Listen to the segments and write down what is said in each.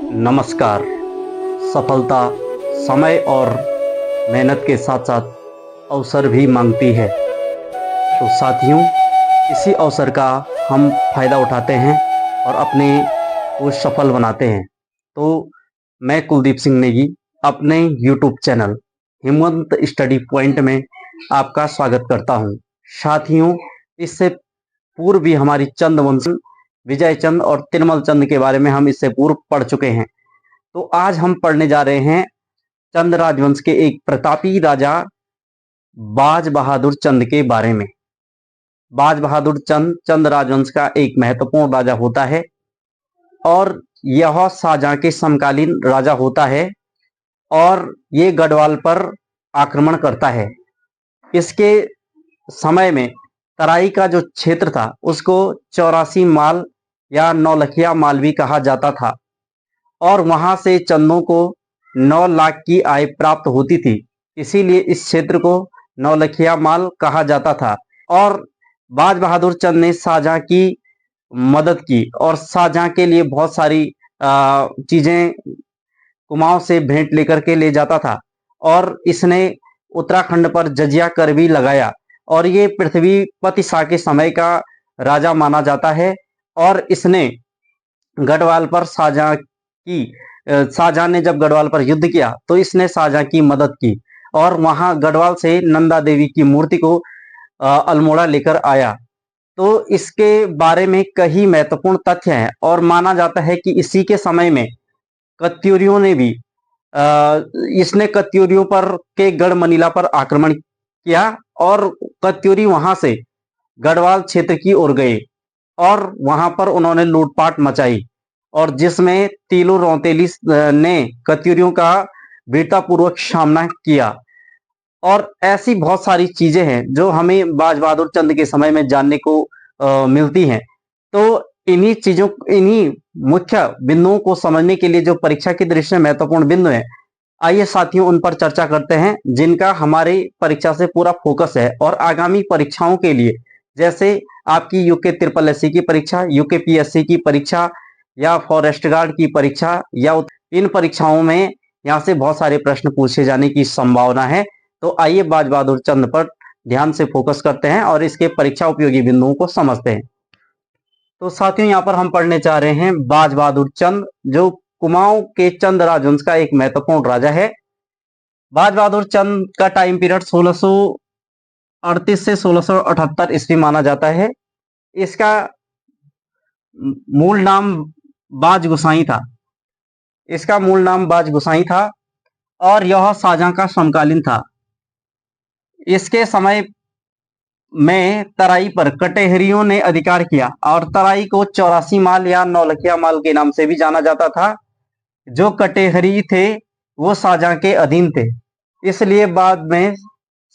नमस्कार। सफलता समय और मेहनत के साथ साथ अवसर भी मांगती है। तो साथियों, इसी अवसर का हम फायदा उठाते हैं और अपने को सफल बनाते हैं। तो मैं कुलदीप सिंह नेगी अपने यूट्यूब चैनल हिम्मत स्टडी पॉइंट में आपका स्वागत करता हूं। साथियों, इससे पूर्व भी हमारी चंद्रवंश, विजय चंद और तिरमल चंद के बारे में हम इससे पूर्व पढ़ चुके हैं। तो आज हम पढ़ने जा रहे हैं चंद राजवंश के एक प्रतापी राजा बाज बहादुर चंद के बारे में। बाज बहादुर चंद चंद राजवंश का एक महत्वपूर्ण राजा होता है और यह शाहजहां के समकालीन राजा होता है और ये गढ़वाल पर आक्रमण करता है। इसके समय में तराई का जो क्षेत्र था उसको 84 माल या नौलखिया माल भी कहा जाता था और वहां से चंदों को 9 लाख की आय प्राप्त होती थी। इसीलिए इस क्षेत्र को नौलखिया माल कहा जाता था। और बाज बहादुर चंद ने शाहजहां की मदद की और शाहजहां के लिए बहुत सारी चीजें कुमाऊं से भेंट लेकर के ले जाता था और इसने उत्तराखंड पर जजिया कर भी लगाया और ये पृथ्वीपति शाह के समय का राजा माना जाता है। और इसने गढ़वाल पर शाहजहां ने जब गढ़वाल पर युद्ध किया तो इसने शाहजहां की मदद की और वहां गढ़वाल से नंदा देवी की मूर्ति को अल्मोड़ा लेकर आया। तो इसके बारे में कई महत्वपूर्ण तथ्य हैं और माना जाता है कि इसी के समय में कत्यूरियों ने भी इसने कत्यूरियों पर के गढ़ मनीला पर आक्रमण किया और कत्यूरी वहां से गढ़वाल क्षेत्र की ओर गए और वहां पर उन्होंने लूटपाट मचाई और जिसमें तीलू रौतेली ने कत्यूरियों का वीरतापूर्वक सामना किया। और ऐसी बहुत सारी चीजें हैं जो हमें बाज बहादुर चंद के समय में जानने को मिलती हैं। तो इन्हीं मुख्य बिंदुओं को समझने के लिए जो परीक्षा की दृष्टि से महत्वपूर्ण बिंदु हैं, आइए साथियों उन पर चर्चा करते हैं जिनका हमारी परीक्षा से पूरा फोकस है। और आगामी परीक्षाओं के लिए जैसे आपकी यूके ट्रिपल एससी की परीक्षा, यूके पीएससी की परीक्षा या फॉरेस्ट गार्ड की परीक्षा या इन परीक्षाओं में यहाँ से बहुत सारे प्रश्न पूछे जाने की संभावना है। तो आइए बाज बहादुर चंद पर ध्यान से फोकस करते हैं और इसके परीक्षा उपयोगी बिंदुओं को समझते हैं। तो साथियों, यहाँ पर हम पढ़ने चाह रहे हैं बाज बहादुर चंद, जो कुमाऊं के चंद राजवंश का एक महत्वपूर्ण राजा है। बाज बहादुर चंद का टाइम पीरियड 1638 से 1678 ईस्वी माना जाता है। इसका मूल नाम बाज गुसाई था। इसका मूल नाम बाज गुसाई था और यह शाहजहां का समकालीन था। इसके समय में तराई पर कटेहरियों ने अधिकार किया और तराई को 84 माल या नौलखिया माल के नाम से भी जाना जाता था। जो कटेहरी थे वो शाहजहां के अधीन थे, इसलिए बाद में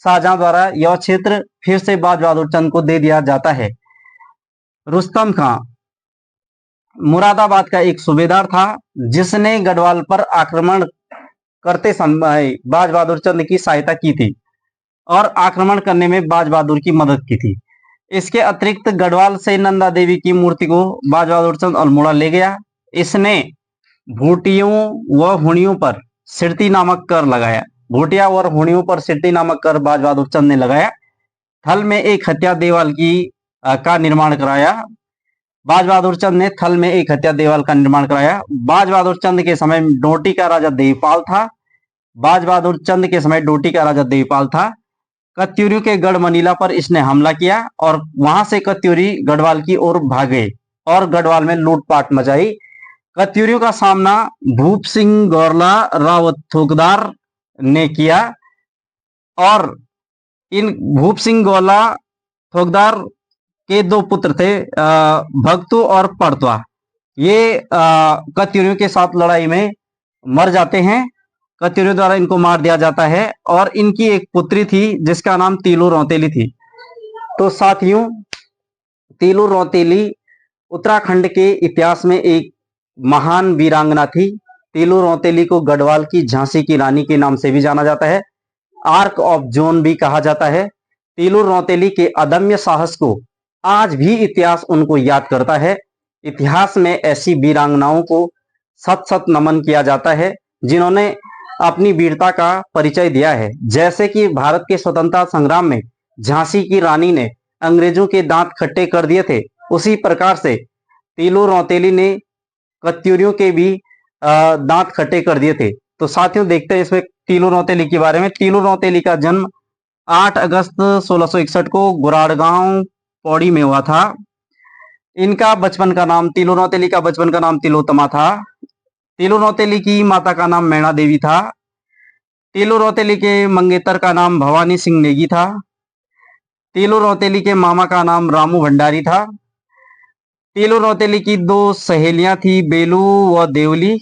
शाहजहां द्वारा यह क्षेत्र फिर से बाज बहादुर चंद को दे दिया जाता है। रुस्तम खां मुरादाबाद का एक सूबेदार था जिसने गढ़वाल पर आक्रमण करते समय बाज बहादुर चंद की सहायता की थी और आक्रमण करने में बाज बहादुर की मदद की थी। इसके अतिरिक्त गढ़वाल से नंदा देवी की मूर्ति को बाज बहादुर चंद अल्मोड़ा ले गया। इसने भूटियों व हुणियों पर सिरती नामक कर लगाया। भूटिया और हुणियों पर सिरती नामक कर बाज बहादुर चंद ने लगाया। थल में एक हत्या देवाल का निर्माण कराया। बाज बहादुर चंद ने थल में एक हत्या देवाल का निर्माण कराया। बाज बहादुर चंद के समय डोटी का राजा देवीपाल था। बाज बहादुर चंद के समय डोटी का राजा देवीपाल था। कत्यूरियों के गढ़ मनीला पर इसने हमला किया और वहां से कत्यूरी गढ़वाल की ओर भागे और गढ़वाल में लूटपाट मचाई। कत्यूरियों का सामना भूप सिंह गौरला रावत थोकदार ने किया और इन भूप सिंह गौरला थोकदार के 2 पुत्र थे, भक्तु और पड़तवा। ये कत्यूरियों के साथ लड़ाई में मर जाते हैं। कत्यूरियों द्वारा इनको मार दिया जाता है और इनकी एक पुत्री थी जिसका नाम तीलू रौतेली थी। तो साथियों, तीलू रौतेली उत्तराखंड के इतिहास में एक महान वीरांगना थी। तीलू रौतेली को गढ़वाल की झांसी की रानी के नाम से भी जाना जाता है, आर्क ऑफ जोन भी कहा जाता है। तीलू रौतेली के अदम्य साहस को आज भी इतिहास उनको याद करता है। इतिहास में ऐसी वीरांगनाओं को सत सत नमन किया जाता है, जिन्होंने अपनी वीरता का परिचय दिया है। जैसे कि भारत के स्वतंत्रता संग्राम में झांसी की रानी ने अंग्रेजों के दांत खट्टे कर दिए थे, उसी प्रकार से तीलू रौतेली ने कत्यूरियों के भी दांत खट्टे कर दिए थे। तो साथियों देखते हैं इसमें तीलू रौतेली के बारे में। तीलू रौतेली का जन्म 8 अगस्त 1661 को गुराड़गांव पौड़ी में हुआ था। इनका बचपन का नाम, तीलू रौतेली का बचपन का नाम तिलोत्तमा था। तीलू रौतेली की माता का नाम मैणा देवी था। तीलू रौतेली के मंगेतर का नाम भवानी सिंह नेगी था। तीलू रौतेली के मामा का नाम रामू भंडारी था। तीलू रौतेली की 2 सहेलियां थी, बेलू व देवली।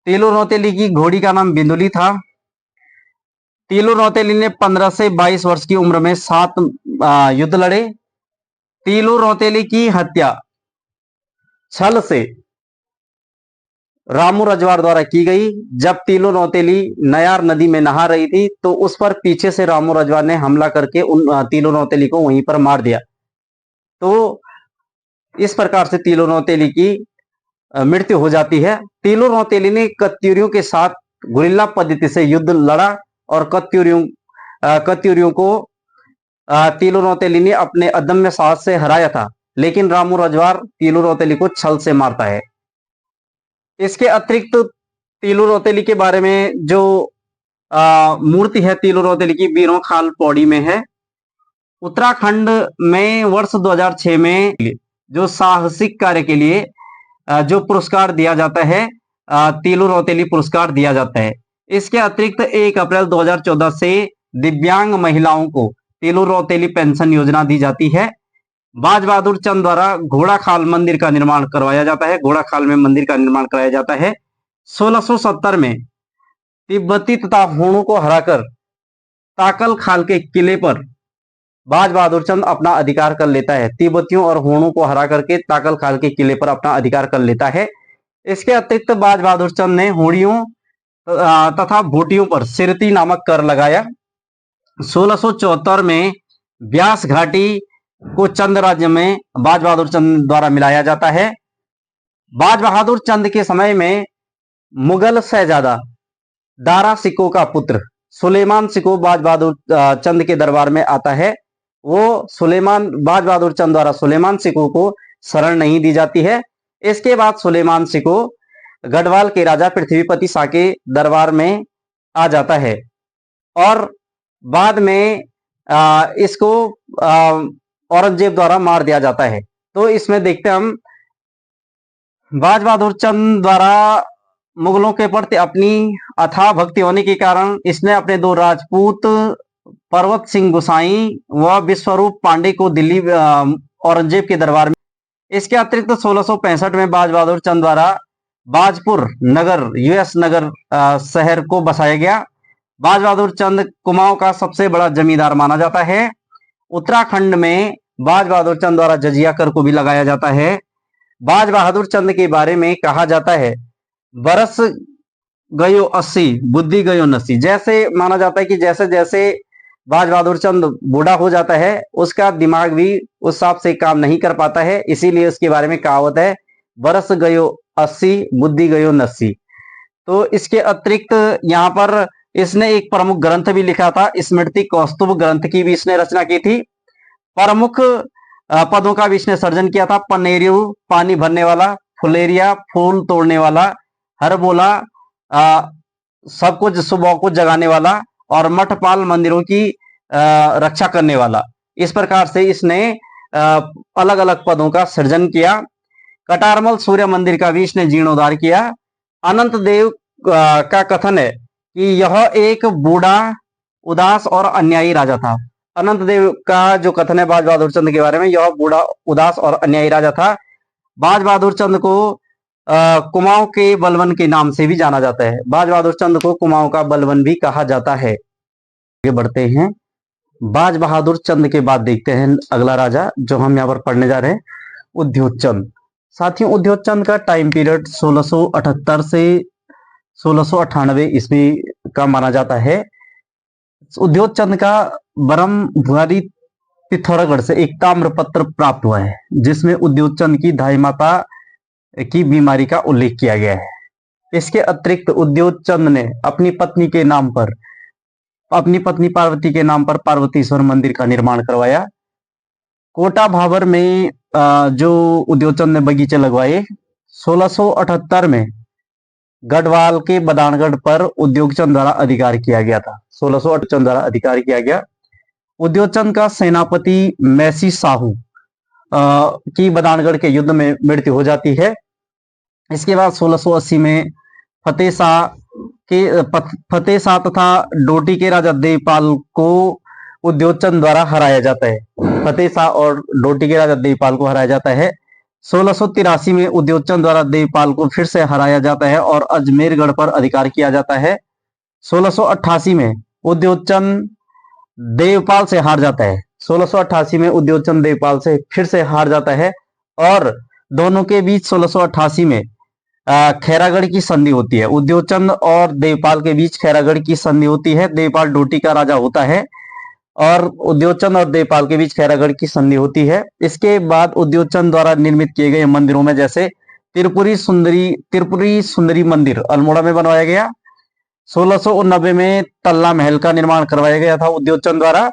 तीलू रौतेली की घोड़ी का नाम बिंदुली था। तीलू रौतेली ने 15 से 22 वर्ष की उम्र में 7 युद्ध लड़े। तीलू रौतेली की हत्या छल से रामू रजवाड़ द्वारा की गई। जब तीलू रौतेली नयार नदी में नहा रही थी तो उस पर पीछे से रामू रजवाड़ ने हमला करके उन तीलू रौतेली को वहीं पर मार दिया। तो इस प्रकार से तीलू रौतेली की मृत्यु हो जाती है। तीलू रौतेली ने कत्यूरियों के साथ गुरिल्ला पद्धति से युद्ध लड़ा और कत्यूरियों को तीलू रौतेली ने अपने अदम्य साहस से हराया था, लेकिन रामू रजवाड़ तीलू रौतेली को छल से मारता है। इसके अतिरिक्त तीलू रौतेली के बारे में जो मूर्ति है तीलू रौतेली की, बीरों खाल पौड़ी में है। उत्तराखंड में वर्ष 2006 में जो साहसिक कार्य के लिए जो पुरस्कार दिया जाता है, तीलू रौतेली पुरस्कार दिया जाता है। इसके अतिरिक्त 1 अप्रैल 2014 से दिव्यांग महिलाओं को तीलू रौतेली पेंशन योजना दी जाती है। बाज बहादुर चंद द्वारा घोड़ा खाल मंदिर का निर्माण करवाया जाता है। घोड़ा खाल में मंदिर का निर्माण कराया जाता है। 1670 में तिब्बती तथा होणों को हराकर ताकल खाल के किले पर बाज बहादुर चंद अपना अधिकार कर लेता है। तिब्बतियों और होणों को हरा करके ताकल खाल के किले पर अपना अधिकार कर लेता है। इसके अतिरिक्त बाज बहादुर चंद ने होड़ियों तथा भूटियों पर सिरती नामक कर लगाया। 1674 में ब्यास घाटी को चंद राज्य में बाज बहादुर चंद द्वारा मिलाया जाता है। बाज बहादुर चंद के समय में मुगल शहजादा दारा सिको का पुत्र सुलेमान सिको बाज बहादुर चंद के दरबार में आता है। वो बाज बहादुर चंद द्वारा सुलेमान सिको को शरण नहीं दी जाती है। इसके बाद सुलेमान सिको गढ़वाल के राजा पृथ्वीपति शाह के दरबार में आ जाता है और बाद में इसको औरंगजेब द्वारा मार दिया जाता है। तो इसमें देखते हैं हम, बाज बहादुर चंद द्वारा मुगलों के प्रति अपनी अथाह भक्ति होने के कारण इसने अपने 2 राजपूत पर्वत सिंह गोसाई व विश्वरूप पांडे को दिल्ली औरंगजेब के दरबार में। इसके अतिरिक्त 1665 में बाज बहादुर चंद द्वारा बाजपुर नगर यूएस नगर शहर को बसाया गया। बाज बहादुर चंद कुमाऊं का सबसे बड़ा जमींदार माना जाता है। उत्तराखंड में बाज बहादुर चंद द्वारा जजिया कर को भी लगाया जाता है। बाज बहादुर चंद के बारे में कहा जाता है, बरस गयो 80 बुद्धि गयो 89। जैसे माना जाता है कि जैसे जैसे बाज बहादुर चंद बूढ़ा हो जाता है उसका दिमाग भी उस हिसाब से काम नहीं कर पाता है, इसीलिए उसके बारे में कहावत है, बरस गयो 80 बुद्धि गयो 89। तो इसके अतिरिक्त यहाँ पर इसने एक प्रमुख ग्रंथ भी लिखा था, स्मृति कौस्तुभ ग्रंथ की भी इसने रचना की थी। प्रमुख पदों का भी इसने सर्जन किया था, पनेरियो पानी भरने वाला, फुलेरिया फूल तोड़ने वाला, हरबोला सब कुछ सुबह को जगाने वाला और मठपाल मंदिरों की रक्षा करने वाला। इस प्रकार से इसने अलग अलग पदों का सृजन किया। कटारमल सूर्य मंदिर का भी इसने जीर्णोद्धार किया। अनंत देव का कथन है कि यह एक बूढ़ा उदास और अन्यायी राजा था। अनंत देव का जो कथन है बाज बहादुर चंद के बारे में, यह बूढ़ा उदास और अन्यायी राजा था। बाज बहादुर चंद को कुमाऊं के बलवन के नाम से भी जाना जाता है। बाज बहादुर चंद को कुमाऊं का बलवन भी कहा जाता है। आगे बढ़ते हैं, बाज बहादुर चंद के बाद देखते हैं अगला राजा जो हम यहाँ पर पढ़ने जा रहे हैं, उद्योत चंद। साथियों उद्योत चंद का टाइम पीरियड 1678 से 1698 ईस्वी का माना जाता है। उद्योत चंद का ब्रह्मपुरी पिथौरागढ़ से एक ताम्र पत्र प्राप्त हुआ है जिसमें उद्योत चंद की दाई माता की बीमारी का उल्लेख किया गया है। इसके अतिरिक्त उद्योगचंद ने अपनी पत्नी पार्वती के नाम पर पार्वतीश्वर मंदिर का निर्माण करवाया। कोटा भाबर में जो उद्योगचंद ने बगीचे लगवाए, 1678 में गढ़वाल के बदानगढ़ पर उद्योगचंद द्वारा अधिकार किया गया था। 1678 द्वारा अधिकार किया गया। उद्योगचंद का सेनापति मैसी साहू की बदानगढ़ के युद्ध में मृत्यु हो जाती है। इसके बाद 1680 में फतेह शाह तथा डोटी के राजा देवपाल को उद्योगचंद द्वारा हराया जाता है। फतेह शाह और डोटी के राजा देवपाल को हराया जाता है। 1683 में उद्योगचंद द्वारा देवपाल को फिर से हराया जाता है और अजमेरगढ़ पर अधिकार किया जाता है। 1688 में उद्योगचंद देवपाल से हार जाता है। 1688 में उद्योगचंद देवपाल से फिर से हार जाता है और दोनों के बीच 1688 में खैरागढ़ की संधि होती है। उद्योगचंद और देवपाल के बीच खैरागढ़ की संधि होती है। देवपाल डोटी का राजा होता है और उद्योगचंद और देवपाल के बीच खैरागढ़ की संधि होती है। इसके बाद उद्योगचंद द्वारा निर्मित किए गए मंदिरों में जैसे त्रिपुरी सुंदरी मंदिर अल्मोड़ा में बनवाया गया। 1689 में तल्ला महल का निर्माण करवाया गया था उद्योगचंद द्वारा।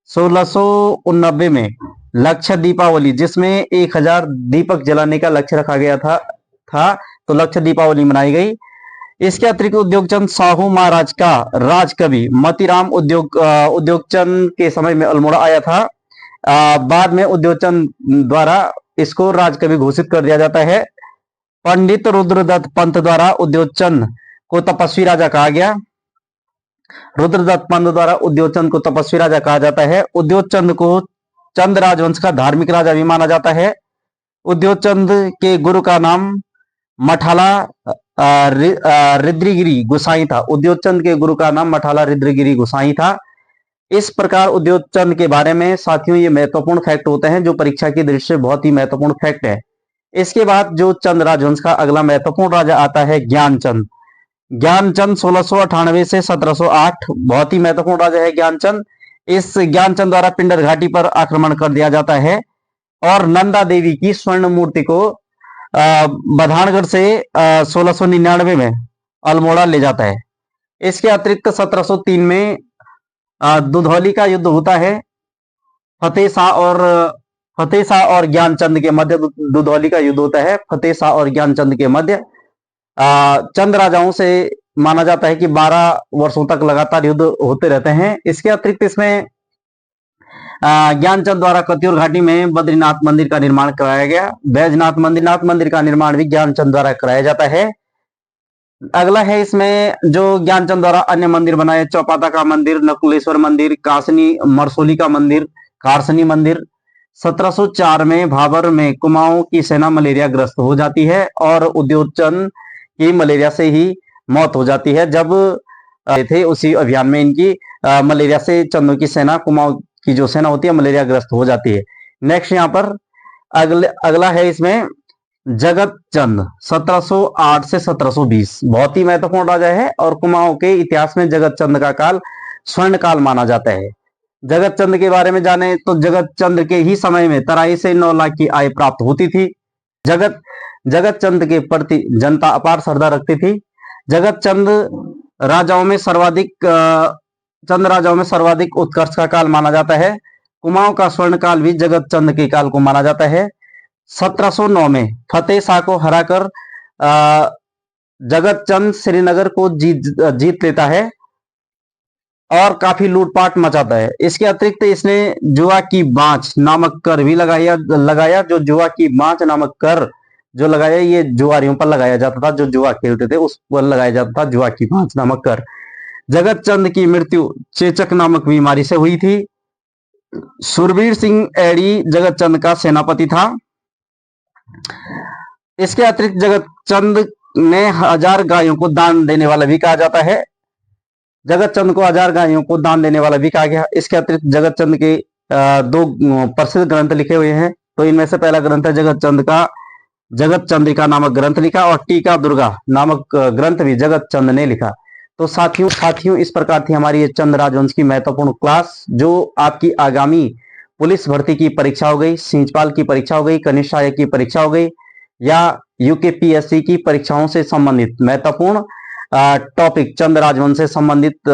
1689 में लक्ष्य दीपावली, जिसमें 1000 दीपक जलाने का लक्ष्य रखा गया था तो लक्ष्य दीपावली मनाई गई। इसके अतिरिक्त उद्योगचंद साहू महाराज का राजकवि मतीराम उद्योगचंद के समय में अल्मोड़ा आया था। बाद में उद्योगचंद द्वारा इसको राजकवि घोषित कर दिया जाता है। पंडित रुद्रदत्त पंत द्वारा उद्योगचंद को तपस्वी राजा कहा गया। रुद्रदत्त पंत द्वारा उद्योगचंद को तपस्वी राजा कहा जाता है। उद्योगचंद को चंद राजवंश का धार्मिक राजा भी माना जाता है। उद्योगचंद के गुरु का नाम मठाला रिद्रगिरी गोसाई था। उद्योगचंद के गुरु का नाम मठाला रिद्रगिरी गोसाई था। इस प्रकार उद्योगचंद के बारे में साथियों ये महत्वपूर्ण फैक्ट होते हैं जो परीक्षा की दृष्टि से बहुत ही महत्वपूर्ण फैक्ट है। इसके बाद जो चंद राजवंश का अगला महत्वपूर्ण राजा आता है ज्ञानचंद। ज्ञानचंद 1698 से 1708 बहुत ही महत्वपूर्ण राजा है ज्ञानचंद। इस ज्ञानचंद द्वारा पिंडर घाटी पर आक्रमण कर दिया जाता है और नंदा देवी की स्वर्ण मूर्ति को बधानगढ़ से 1699 में अल्मोड़ा ले जाता है। इसके अतिरिक्त 1703 में दुधौली का युद्ध होता है। फतेह शाह और ज्ञानचंद के मध्य दुधौली का युद्ध होता है। फतेह शाह और ज्ञानचंद के मध्य चंद राजाओं से माना जाता है कि 12 वर्षों तक लगातार युद्ध होते रहते हैं। इसके अतिरिक्त इसमें ज्ञानचंद द्वारा कत्यूर घाटी में बद्रीनाथ मंदिर का निर्माण कराया गया। बैजनाथ मंदिर का निर्माण भी ज्ञानचंद द्वारा कराया जाता है। अगला है इसमें जो ज्ञानचंद द्वारा अन्य मंदिर बनाए, चौपाता का मंदिर, नकुलेश्वर मंदिर, कासनी मरसोली का मंदिर, कारसनी मंदिर। 1704 में भाबर में कुमाऊं की सेना मलेरिया ग्रस्त हो जाती है और उद्योगचंद की मलेरिया से ही मौत हो जाती है। जब थे उसी अभियान में इनकी मलेरिया से चंदों की सेना, कुमाऊं की जो सेना होती है मलेरिया ग्रस्त हो जाती है। नेक्स्ट यहाँ पर अगला है इसमें जगत चंद 1708 से 1720 बहुत ही महत्वपूर्ण राजा है और कुमाऊं के इतिहास में जगत चंद का काल स्वर्ण काल माना जाता है। जगत चंद के बारे में जाने तो जगत चंद के ही समय में तराई से 9 लाख की आय प्राप्त होती थी। जगत चंद के प्रति जनता अपार श्रद्धा रखती थी। जगत चंद राजाओं में सर्वाधिक उत्कर्ष का काल माना जाता है। कुमाऊं का स्वर्ण काल भी जगत चंद के काल को माना जाता है। 1709 में फतेह शाह को हराकर जगत चंद श्रीनगर को जीत लेता है और काफी लूटपाट मचाता है। इसके अतिरिक्त इसने जुआ की बांच नामक कर भी लगाया। जो जुआ की बांच नामक कर जो लगाया ये जुआरियों पर लगाया जाता था, जो जुआ खेलते थे उस पर लगाया जाता था जुआ की बांच नामक कर। जगत चंद की मृत्यु चेचक नामक बीमारी से हुई थी। सुरवीर सिंह एडी जगत चंद का सेनापति था। इसके अतिरिक्त जगत चंद ने 1000 गायों को दान देने वाला भी कहा जाता है। जगत चंद को 1000 गायों को दान देने वाला भी कहा गया। इसके अतिरिक्त जगत चंद के 2 प्रसिद्ध ग्रंथ लिखे हुए हैं। तो इनमें से पहला ग्रंथ है जगत चंद्रिका नामक ग्रंथ लिखा और टीका दुर्गा नामक ग्रंथ भी जगत चंद ने लिखा। तो साथियों इस प्रकार थी हमारी ये चंद राजवंश की महत्वपूर्ण क्लास जो आपकी आगामी पुलिस भर्ती की परीक्षा हो गई, सिंचपाल की परीक्षा हो गई, कनिष्ठ सहायक की परीक्षा हो गई, या यूकेपीएससी की परीक्षाओं से संबंधित महत्वपूर्ण टॉपिक, चंद राजवंश से संबंधित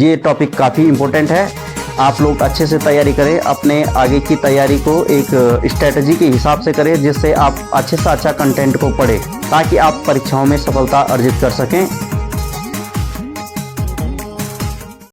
ये टॉपिक काफ़ी इम्पोर्टेंट है। आप लोग अच्छे से तैयारी करें, अपने आगे की तैयारी को एक स्ट्रेटजी के हिसाब से करें, जिससे आप अच्छे से अच्छा कंटेंट को पढ़ें ताकि आप परीक्षाओं में सफलता अर्जित कर सकें।